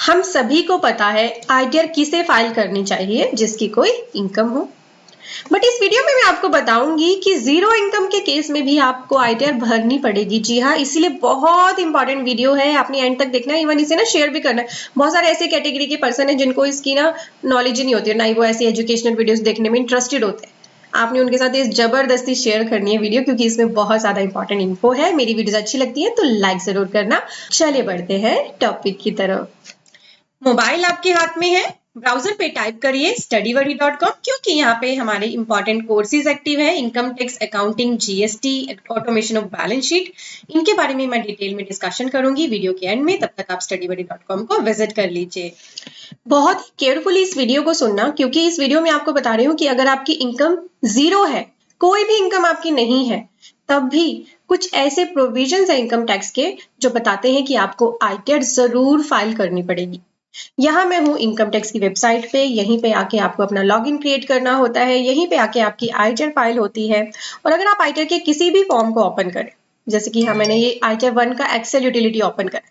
हम सभी को पता है आईटीआर किसे फाइल करनी चाहिए जिसकी कोई इनकम हो, बट इस वीडियो में मैं आपको बताऊंगी कि जीरो इनकम के केस में भी आपको आईटीआर भरनी पड़ेगी। जी हाँ, इसीलिए बहुत इंपॉर्टेंट वीडियो है, आपने एंड तक देखना है, इवन इसे ना शेयर भी करना है। बहुत सारे ऐसे कैटेगरी के पर्सन है जिनको इसकी ना नॉलेज ही नहीं होती है, ना ही वो ऐसी एजुकेशनल वीडियोस देखने में इंटरेस्टेड होते हैं। आपने उनके साथ ये जबरदस्ती शेयर करनी है वीडियो, क्योंकि इसमें बहुत ज्यादा इंपॉर्टेंट इन्फो है। मेरी वीडियोस अच्छी लगती है तो लाइक जरूर करना। चलिए बढ़ते हैं टॉपिक की तरफ। मोबाइल आपके हाथ में है, ब्राउजर पे टाइप करिए studywordy.com, क्योंकि यहाँ पे हमारे इंपॉर्टेंट कोर्सेज एक्टिव है। Income tax, accounting, GST, automation of balance sheet, इनके बारे में मैं डिटेल में डिस्कशन करूंगी वीडियो के एंड में। तब तक आप studywordy.com को विजिट कर लीजिए। बहुत केयरफुली इस वीडियो को सुनना, क्योंकि इस वीडियो में आपको बता रही हूँ कि अगर आपकी इनकम जीरो है, कोई भी इनकम आपकी नहीं है, तब भी कुछ ऐसे प्रोविजंस है इनकम टैक्स के जो बताते हैं कि आपको आईटीआर जरूर फाइल करनी पड़ेगी। यहाँ मैं हूँ इनकम टैक्स की वेबसाइट पे, यहीं पे आके आपको अपना लॉगिन क्रिएट करना होता है, यहीं पे आके आपकी आईटीआर फाइल होती है। और अगर आप आईटीआर के किसी भी फॉर्म को ओपन करें, जैसे कि मैंने ये आईटीआर 1 का एक्सेल यूटिलिटी ओपन करा,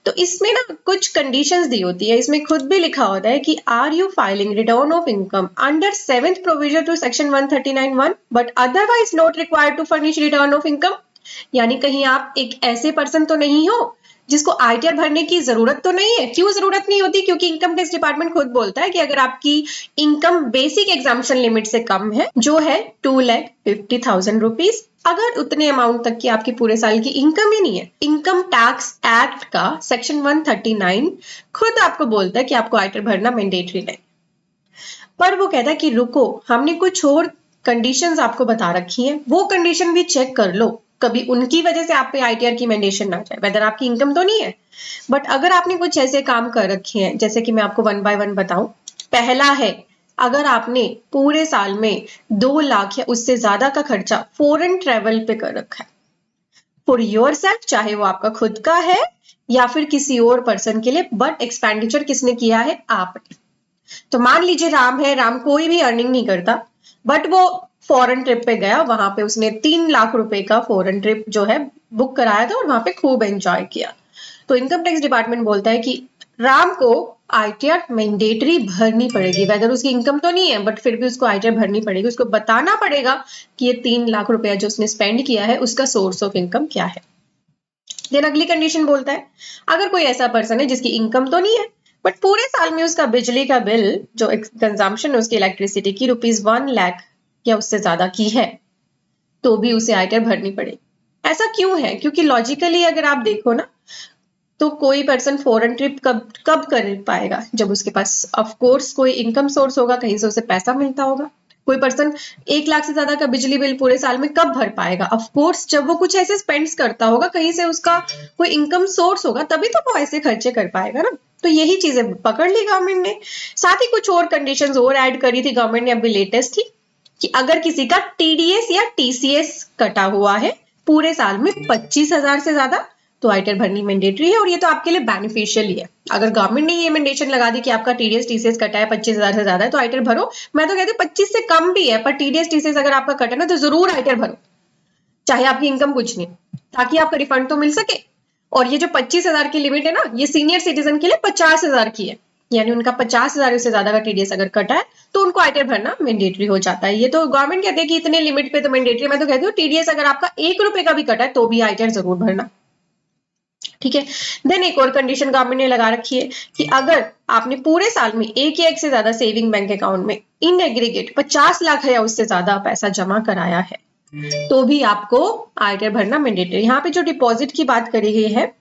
तो इसमें ना कुछ कंडीशंस दी होती है। इसमें खुद भी लिखा होता है कि are you filing return of income under 7th provision to section 139(1) but otherwise not required to furnish return of income. यानी कहीं आप एक ऐसे पर्सन तो नहीं हो जिसको आईटीआर भरने की जरूरत तो नहीं है। क्यों जरूरत नहीं होती? क्योंकि इनकम टैक्स डिपार्टमेंट खुद बोलता है कि अगर आपकी इनकम बेसिक एग्जाम्पशन लिमिट से कम है, जो है 2,50,000 रुपीज, अगर उतने अमाउंट तक की आपकी पूरे साल की इनकम ही नहीं है, इनकम टैक्स एक्ट का सेक्शन 139 खुद आपको बोलता है कि आपको आईटीआर भरना मैंडेटरी नहीं। पर वो कहता है कि रुको, हमने कुछ और कंडीशंस आपको बता रखी है, वो कंडीशन भी चेक कर लो, कभी उनकी वजह से आप पे आईटीआर की मैंडेशन ना जाए। वेदर आपकी इनकम तो नहीं है, बट अगर आपने कुछ ऐसे काम कर रखे हैं, जैसे कि मैं आपको 1 बाय 1 बताऊं। पहला है, अगर आपने पूरे साल में 2 लाख या उससे ज्यादा का खर्चा फॉरेन ट्रेवल पे कर रखा है फॉर योर सेल्फ, चाहे वो आपका खुद का है या फिर किसी और पर्सन के लिए, बट एक्सपेंडिचर किसने किया है? आपने। तो मान लीजिए राम है, राम कोई भी अर्निंग नहीं करता, बट वो फॉरेन ट्रिप पे गया, वहां पे उसने 3 लाख रुपए का फॉरेन ट्रिप जो है बुक कराया था और वहां पे खूब एंजॉय किया। तो इनकम टैक्स डिपार्टमेंट बोलता है कि राम को आईटीआर मैंडेटरी भरनी पड़ेगी। वेदर उसकी इनकम तो नहीं है, बट फिर भी उसको आईटीआर भरनी पड़ेगी। उसको बताना पड़ेगा कि ये 3 लाख रुपया जो उसने स्पेंड किया है उसका सोर्स ऑफ इनकम क्या है। देन अगली कंडीशन बोलता है, अगर कोई ऐसा पर्सन है जिसकी इनकम तो नहीं है, बट पूरे साल में उसका बिजली का बिल जो कंजम्पशन है उसकी इलेक्ट्रिसिटी की ₹1 लाख या उससे ज्यादा की है, तो भी उसे आईटीआर भरनी पड़ेगी। ऐसा क्यों है? क्योंकि लॉजिकली अगर आप देखो ना, तो कोई पर्सन फॉरेन ट्रिप कब कब कर पाएगा? जब उसके पास ऑफ कोर्स कोई इनकम सोर्स होगा, कहीं से उसे पैसा मिलता होगा। कोई पर्सन 1 लाख से ज्यादा का बिजली बिल पूरे साल में कब भर पाएगा? ऑफ कोर्स जब वो कुछ ऐसे स्पेंड्स करता होगा, कहीं से उसका कोई इनकम सोर्स होगा, तभी तो वो ऐसे खर्चे कर पाएगा ना। तो यही चीजें पकड़ ली गवर्नमेंट ने। साथ ही कुछ और कंडीशंस और ऐड करी थी गवर्नमेंट ने, अभी लेटेस्ट थी, कि अगर किसी का टीडीएस या टीसीएस कटा हुआ है पूरे साल में 25,000 से ज्यादा, तो आईटीआर भरनी मैंडेटरी है। और ये तो आपके लिए बेनिफिशियल ही है। अगर गवर्नमेंट ने ये मैंडेशन लगा दी कि आपका टीडीएस टीसीएस कटा है 25,000 से ज्यादा है तो आईटीआर भरो। मैं तो कहती हूँ 25 से कम भी है, पर टीडीएस टीसीएस अगर आपका कटा ना, तो जरूर आईटीआर भरो, चाहे आपकी इनकम कुछ नहीं, ताकि आपका रिफंड तो मिल सके। और ये जो 25,000 की लिमिट है ना, ये सीनियर सिटीजन के लिए 50,000 की है, यानी उनका 50,000 से ज्यादा का टीडीएस अगर कटा है तो उनको आईटीआर भरना मैंडेटरी हो जाता है। ये तो गवर्नमेंट कहते हैं कि इतने लिमिट पे तो मैंडेटरी। मैं तो कहती हूँ टीडीएस अगर आपका 1 रुपए का भी कटा है तो भी आईटीआर जरूर भरना। ठीक है। देन एक और कंडीशन गवर्नमेंट ने लगा रखी है कि अगर आपने पूरे साल में एक या एक से ज्यादा सेविंग बैंक अकाउंट में इन एग्रीगेट 50 लाख या उससे ज्यादा पैसा जमा कराया है, तो भी आपको आईटीआर भरना मैंडेटरी। यहाँ पे जो डिपॉजिट की बात करी गई है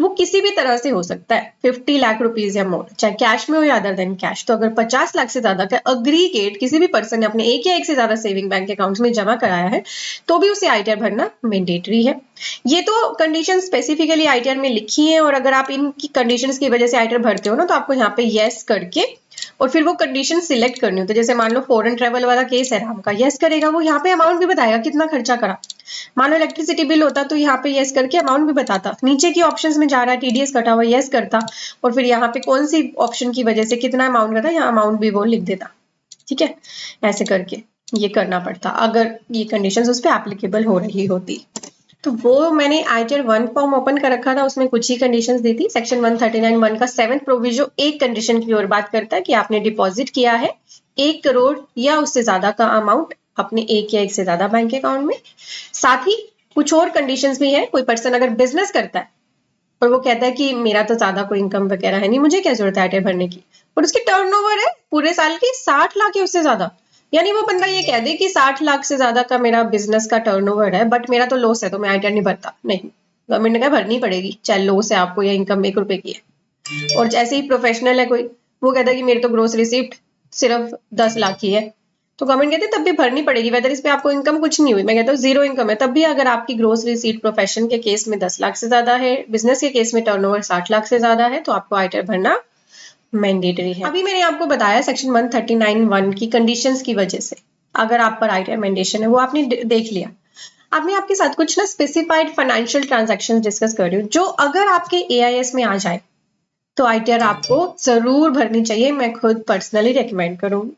वो किसी भी तरह से हो सकता है, 50 लाख रुपीज या मोर, चाहे कैश में हो या अदर देन कैश। तो अगर 50 लाख से ज्यादा का अग्रीगेट किसी भी पर्सन ने अपने एक या एक से ज्यादा सेविंग बैंक अकाउंट में जमा कराया है, तो भी उसे आईटीआर भरना मैंडेटरी है। ये तो कंडीशन स्पेसिफिकली आईटीआर में लिखी है, और अगर आप इनकी कंडीशंस की वजह से आईटीआर भरते हो ना, तो आपको यहाँ पे यस करके और फिर वो कंडीशन सिलेक्ट करनी होती है। जैसे मान लो फॉरेन ट्रेवल वाला केस है, राम का, यस करेगा, वो यहाँ पे अमाउंट भी बताएगा कितना खर्चा करा। मान लो इलेक्ट्रिसिटी बिल होता तो यहाँ पे यस करके अमाउंट भी बताता, नीचे की ऑप्शंस में जा रहा है टीडीएस कटा हुआ, यस करता, और फिर यहाँ पे कौन सी ऑप्शन की वजह से कितना अमाउंट कटा, यहाँ अमाउंट भी वो लिख देता। ठीक है, ऐसे करके ये करना पड़ता अगर ये कंडीशंस उस पर एप्लीकेबल हो रही होती। तो वो मैंने आईटीआर 1 फॉर्म ओपन कर रखा था, उसमें कुछ ही कंडीशंस दी थी। सेक्शन 139(1) का 7th प्रोविजो एक कंडीशन की ओर बात करता है कि आपने डिपॉजिट किया है 1 करोड़ या उससे ज्यादा का अमाउंट अपने एक या एक से ज्यादा बैंक अकाउंट में। साथ ही कुछ और कंडीशंस भी है। कोई पर्सन अगर बिजनेस करता है और वो कहता है कि मेरा तो ज्यादा कोई इनकम वगैरह है नहीं, मुझे क्या जरूरत है आईटीआर भरने की, और उसकी टर्नओवर है पूरे साल की 60 लाख या उससे ज्यादा, यानी वो बंदा ये कह दे कि 60 लाख से ज्यादा का मेरा बिजनेस का टर्नओवर है बट मेरा तो लॉस है तो मैं आईटीआर नहीं भरता, नहीं, गवर्नमेंट ने कहा भरनी पड़ेगी चाहे लॉस है आपको या इनकम 1 रुपए की है। और जैसे ही प्रोफेशनल है कोई, वो कहता है कि मेरे तो ग्रोस रिसिप्ट सिर्फ 10 लाख की है, तो गवर्नमेंट कहते हैं तब भी भरनी पड़ेगी, वेदर इस पे आपको इनकम कुछ नहीं हुई, मैं कहता हूँ जीरो इनकम है, तब भी अगर आपकी ग्रोस रिसीट प्रोफेशन के केस में 10 लाख से ज्यादा है, बिजनेस के केस में टर्नओवर 60 लाख से ज्यादा है, तो आपको आईटीआर भरना मैंडेटरी है। अभी मैंने आपको बताया सेक्शन 139(1) की कंडीशंस की वजह से अगर आप पर आईटीआर मैंडेशन है, वो आपने देख लिया। अब मैं आपके साथ कुछ ना स्पेसिफाइड फाइनेंशियल ट्रांजैक्शन डिस्कस कर रही हूँ जो अगर आपके एआईएस में आ जाए तो आईटीआर आपको जरूर भरनी चाहिए, मैं खुद पर्सनली रेकमेंड करूंगी।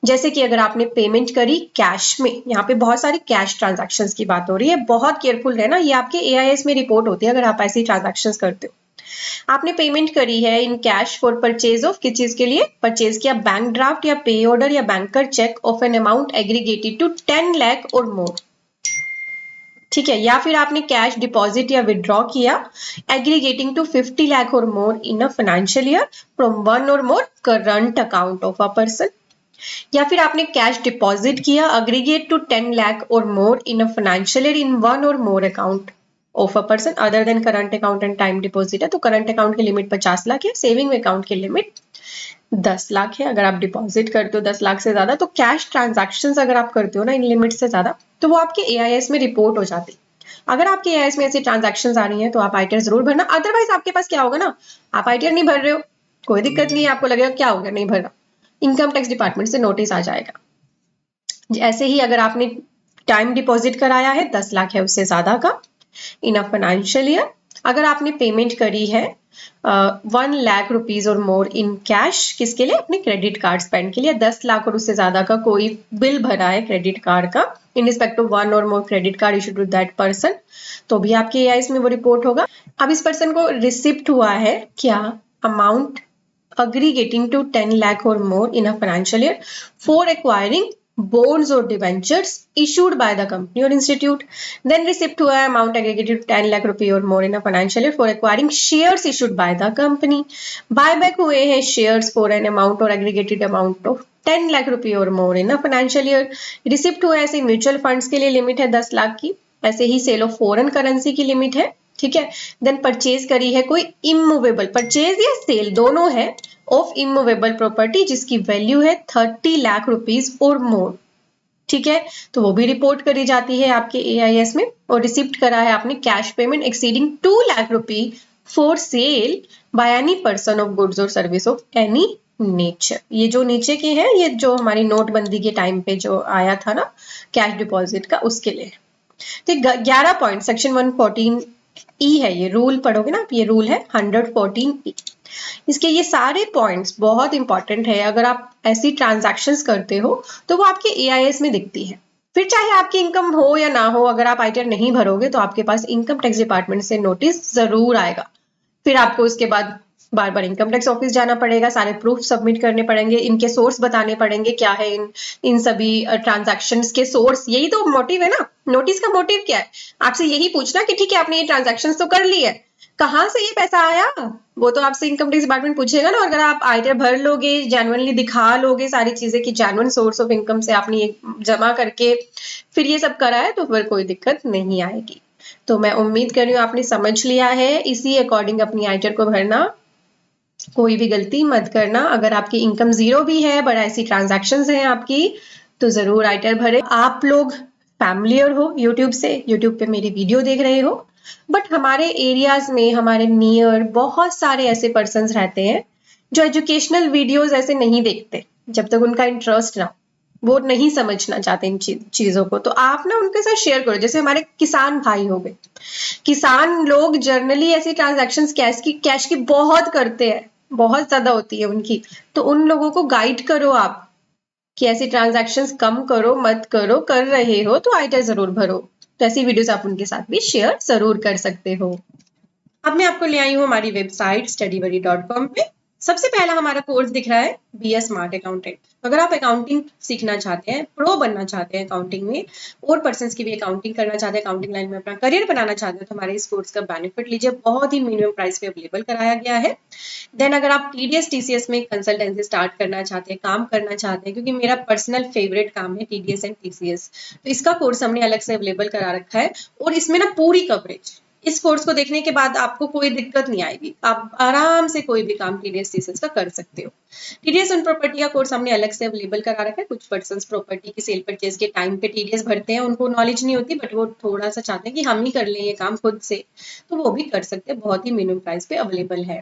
जैसे कि अगर आपने पेमेंट करी कैश में, यहाँ पे बहुत सारी कैश ट्रांजैक्शंस की बात हो रही है, बहुत केयरफुल रहना, ये आपके एआईएस में रिपोर्ट होती है अगर आप ऐसी ट्रांजैक्शंस करते हो। आपने पेमेंट करी है in cash for purchase of, किस चीज के लिए परचेज किया, बैंक ड्राफ्ट या पे ऑर्डर या banker cheque of an amount aggregated to 10 lakh or more, ठीक है, या फिर आपने कैश डिपॉजिट या विड्रॉ किया aggregating to 50 lakh or more in a financial year from one or more current account of a person, या फिर आपने कैश डिपॉजिट किया aggregate to 10 lakh or more in a financial year in one or more account of a person other then current account and time deposit है, तो current account की limit 50 lakh है, saving account की limit 10 lakh है। अगर आप deposit करते हो 10 लाख से ज्यादा, तो कैश ट्रांजैक्शंस अगर आप करते हो ना इन लिमिट से ज्यादा, तो वो आपके एआईएस में रिपोर्ट हो जाती। अगर आपके एआईएस में ऐसी ट्रांजैक्शंस आ रही हैं तो आप आईटीआर जरूर भरना, अदरवाइज आपके पास क्या होगा ना, आप आईटीआर नहीं भर रहे हो, कोई दिक्कत नहीं है, आपको लगेगा क्या हो गया नहीं भर रहा, इनकम टैक्स डिपार्टमेंट से नोटिस आ जाएगा। ऐसे ही अगर आपने टाइम डिपॉजिट कराया है 10 लाख है उससे ज्यादा का इन अ फाइनेंशियल ईयर, अगर आपने पेमेंट करी है 1 लाख रुपीज और मोर इन कैश, किसके लिए, अपने क्रेडिट कार्ड स्पेंड के लिए, 10 लाख और उससे ज्यादा का कोई बिल भरा है क्रेडिट कार्ड का in respect of 1 or more credit card issued to that person, तो भी आपके एआईएस में वो रिपोर्ट होगा। अब इस पर्सन को रिसिप्ट हुआ है क्या, amount aggregating to 10 lakh or more in a financial year for acquiring bonds or debentures issued by the company or institute, then receipt हुआ है amount aggregated to 10 lakh rupee or more in a financial year for acquiring shares issued by the company, buyback हुए हैं shares for an amount or aggregated amount of 10 lakh rupee or more in a financial year, receipt हुआ है ऐसे mutual funds के लिए limit है 10 लाख की, ऐसे ही सेल ऑफ फॉरेन करेंसी की लिमिट है, ठीक है। देन परचेज करी है कोई इमूवेबल, परचेज या सेल दोनों है, ऑफ इमूवेबल प्रॉपर्टी जिसकी वैल्यू है 30 लाख रुपीज और मोर, ठीक है, तो वो भी रिपोर्ट करी जाती है आपके एआईएस में। और रिसिप्ट करा है आपने cash payment exceeding 2 lakh rupee for sale by any person of goods और सर्विस ऑफ एनी नेचर, ये जो नीचे के हैं ये जो हमारी नोटबंदी के टाइम पे जो आया था ना कैश डिपॉजिट का, उसके लिए। तो 11 पॉइंट सेक्शन 114 ई है, ये रूल पढ़ोगे ना आप, ये रूल है 114 ई। इसके ये सारे पॉइंट्स बहुत इंपॉर्टेंट है, अगर आप ऐसी ट्रांजैक्शंस करते हो तो वो आपके एआईएस में दिखती है। फिर चाहे आपकी इनकम हो या ना हो, अगर आप आईटीआर नहीं भरोगे तो आपके पास इनकम टैक्स डिपार्टमेंट से नोटिस जरूर आएगा, फिर आपको उसके बाद बार बार इनकम टैक्स ऑफिस जाना पड़ेगा, सारे प्रूफ सबमिट करने पड़ेंगे, इनके सोर्स बताने पड़ेंगे क्या है इन सभी ट्रांजैक्शंस के सोर्स, यही तो मोटिव है ना, नोटिस का मोटिव क्या है, आपसे यही पूछना कि ठीक है आपने ये ट्रांजैक्शंस तो कर ली है, कहाँ से ये पैसा आया, वो तो आपसे इनकम टैक्स डिपार्टमेंट पूछेगा ना। अगर आप आईटीआर भर लोगे, जेन्युइनली दिखा लोगे सारी चीजें कि जेन्युइन सोर्स ऑफ इनकम से आपने ये जमा करके फिर ये सब करा है, तो फिर कोई दिक्कत नहीं आएगी। तो मैं उम्मीद कर रही हूँ आपने समझ लिया है, इसी अकॉर्डिंग अपनी आईटीआर को भरना, कोई भी गलती मत करना। अगर आपकी इनकम जीरो भी है बट ऐसी ट्रांजैक्शंस हैं आपकी, तो जरूर आईटीआर भरे। आप लोग फैमिलियर हो यूट्यूब से, यूट्यूब पे मेरी वीडियो देख रहे हो, बट हमारे एरियाज में हमारे नियर बहुत सारे ऐसे पर्सन्स रहते हैं जो एजुकेशनल वीडियोस ऐसे नहीं देखते, जब तक उनका इंटरेस्ट ना, वो नहीं समझना चाहते इन चीजों को, तो आप ना उनके साथ शेयर करो। जैसे हमारे किसान भाई हो गए, किसान लोग जर्नली ऐसी ट्रांजैक्शंस कैश की बहुत करते हैं, बहुत ज्यादा होती है उनकी, तो उन लोगों को गाइड करो आप कि ऐसी ट्रांजैक्शंस कम करो, मत करो, कर रहे हो तो आईटीआर जरूर भरो। तो ऐसी वीडियोस आप उनके साथ भी शेयर जरूर कर सकते हो। अब मैं आपको ले आई हूँ हमारी वेबसाइट studybuddy.com पे। सबसे पहला हमारा कोर्स दिख रहा है BA स्मार्ट अकाउंटेंट। अगर आप अकाउंटिंग सीखना चाहते हैं, प्रो बनना चाहते हैं अकाउंटिंग में, और पर्सन्स की भी अकाउंटिंग करना चाहते हैं, अकाउंटिंग लाइन में अपना करियर बनाना चाहते हैं, तो हमारे इस कोर्स का बेनिफिट लीजिए। बहुत ही मिनिमम प्राइस पे अवेलेबल कराया गया है। देन अगर आप TDS TCS में कंसल्टेंसी स्टार्ट करना चाहते हैं, काम करना चाहते हैं, क्योंकि मेरा पर्सनल फेवरेट काम है TDS एंड TCS, तो इसका कोर्स हमने अलग से अवेलेबल करा रखा है। और इसमें ना पूरी कवरेज, इस कोर्स को देखने के बाद आपको कोई दिक्कत नहीं आएगी, आप आराम से कोई भी काम TDS TCS का कर सकते हो। TDS ऑन प्रॉपर्टी का कोर्स हमने अलग से अवेलेबल करा रखा है। कुछ पर्सन्स प्रॉपर्टी की सेल परचेज के टाइम पे TDS भरते हैं, उनको नॉलेज नहीं होती, बट वो थोड़ा सा चाहते हैं कि हम ही कर लें ये काम खुद से, तो वो भी कर सकते हैं। बहुत ही मिनिमम प्राइस पे अवेलेबल है।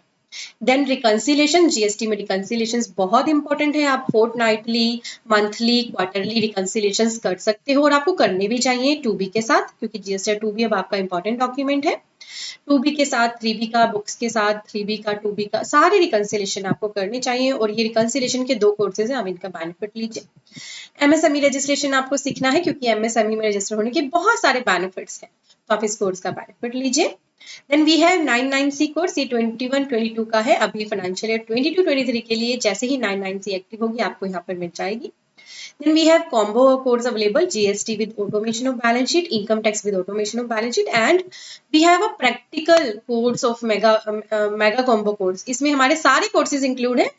देन रिकंसिलेशन, GST में रिकंसिलेशन बहुत इंपॉर्टेंट है। आप फोर्टनाइटली, मंथली, क्वार्टरली रिकंसिलेशन कर सकते हो, और आपको करने भी चाहिए 2B के साथ, क्योंकि GST 2B अब आपका इंपॉर्टेंट डॉक्यूमेंट है। 2B के साथ, 3B का, बुक्स के साथ 3B का, 2B का, सारे रिकंसिलेशन आपको करने चाहिए। और ये रिकंसिलेशन के 2 कोर्सेज हैं, आप इनका बेनिफिट लीजिए। MSME रजिस्ट्रेशन आपको सीखना है, क्योंकि MSME में रजिस्टर होने के बहुत सारे बेनिफिट्स हैं, तो आप इस कोर्स का बेनिफिट लीजिए। Then we have 99C course, ये 21-22 का है। अभी फाइनेंशियल ईयर 22-23 के लिए जैसे ही 99C एक्टिव होगी आपको यहाँ पर मिल जाएगी। Then we have combo course available, GST with automation of balance sheet, income tax with automation of balance sheet, and we have a practical course of mega combo course. इसमें हमारे सारे courses include है,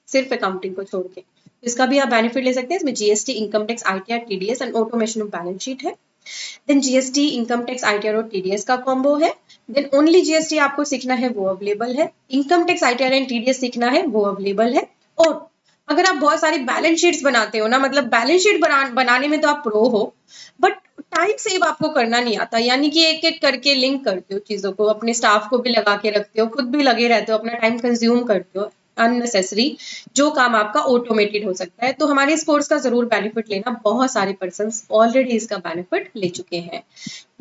सिर्फ accounting को छोड़ के। इसका भी आप बेनिफिट ले सकते हैं। इसमें GST, income tax, ITR, TDS and automation of balance sheet है। Then GST, income tax, ITR और TDS का कॉम्बो है। देन ओनली GST आपको सीखना है, वो अवेलेबल है। Income tax, ITR and TDS सीखना है, वो अवेलेबल है। और अगर आप बहुत सारी बैलेंस शीट्स बनाते हो ना, मतलब बैलेंस शीट बनाने में तो आप प्रो हो, बट टाइम सेव आपको करना नहीं आता, यानी कि एक एक करके लिंक करते हो चीजों को, अपने स्टाफ को भी लगा के रखते हो, खुद भी लगे रहते हो, अपना टाइम कंज्यूम करते हो अननेसेसरी, जो काम आपका ऑटोमेटेड हो सकता है। तो हमारे इस कोर्स का जरूर बेनिफिट लेना। बहुत सारे पर्सन्स ऑलरेडी इसका बेनिफिट ले चुके हैं।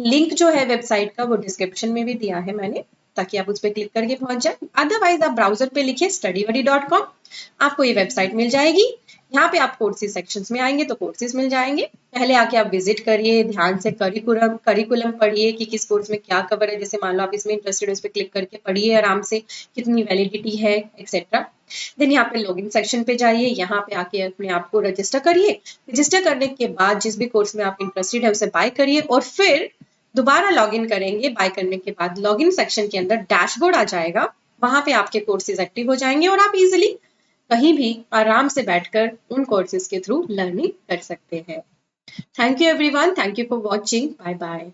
लिंक जो है वेबसाइट का वो डिस्क्रिप्शन में भी दिया है मैंने, ताकि आप उस पर क्लिक करके पहुंच जाए। अदरवाइज आप ब्राउजर पे लिखिए studybuddy.com, आपको ये वेबसाइट मिल जाएगी। यहाँ पे आप कोर्सेज सेक्शंस में आएंगे तो कोर्सेज मिल जाएंगे। पहले आके आप विजिट करिए, ध्यान से करिकुलम पढ़िए कि किस कोर्स में क्या कवर है। जैसे मान लो आप इसमें इंटरेस्टेड, उस पर क्लिक करके पढ़िए आराम से, कितनी वैलिडिटी है एक्सेट्रा। देन यहाँ पे लॉगिन सेक्शन पे जाइए, यहाँ पे आके अपने आप को रजिस्टर करिए। रजिस्टर करने के बाद जिस भी कोर्स में आप इंटरेस्टेड है उसे बाय करिए, और फिर दोबारा लॉगिन करेंगे। बाय करने के बाद लॉगिन सेक्शन के अंदर डैशबोर्ड आ जाएगा, वहां पे आपके कोर्सेज एक्टिव हो जाएंगे, और आप इजिली कहीं भी आराम से बैठकर उन कोर्सेज के थ्रू लर्निंग कर सकते हैं। Thank you everyone, thank you for watching, bye bye.